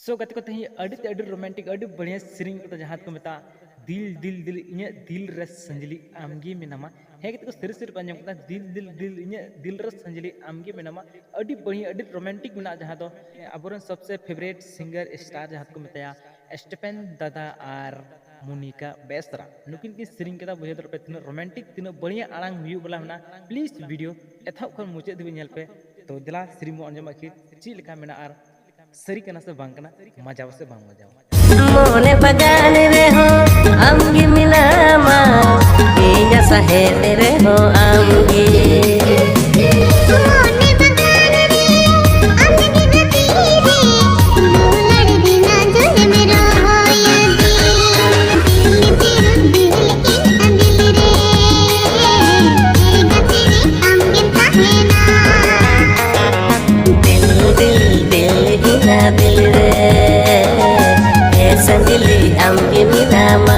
सो गति को तही अड़ी रोमांटिक अड़ी बढ़िया सेरिंग को जहाँ को मेता दिल दिल दिल इन्हें दिल रस संजली आमगे मेनामा है कि सर सिर पंजम करता दिल दिल दिल इन्हें दिल रस संजली आमगे मेनामा अड़ी बढ़िया अड़ी रोमांटिक मेना जहाँ तो अब सबसे फेवरेट सिंगर स्टार जहाँ को मेताया स्टेफेन दादा और मोनिका बेसरा नुकिन की सेरिंग के बुझे पे तीन रोमांटिक तीन बढ़िया आड़ांग हुई वाला होना प्लीज वीडियो एथाब खन मुचाद धीबे पे तो दिला सेरिंग बो अंजम आखिर चीज लेका मेना और सरी कना से बांग कना मजाव से बांग मजाव मोने बगान रे हो आमगी मिलामा इया सहेल रे हो आमगी मोने बगान रे आमगी नती रे मोलड़ बिना जुल मेरा होया दिल तेरे दिल के अंदिल रे गति रे आमगी ताहेना दिल दिल दिल हिना दिल रे संजली आमगे मिलामा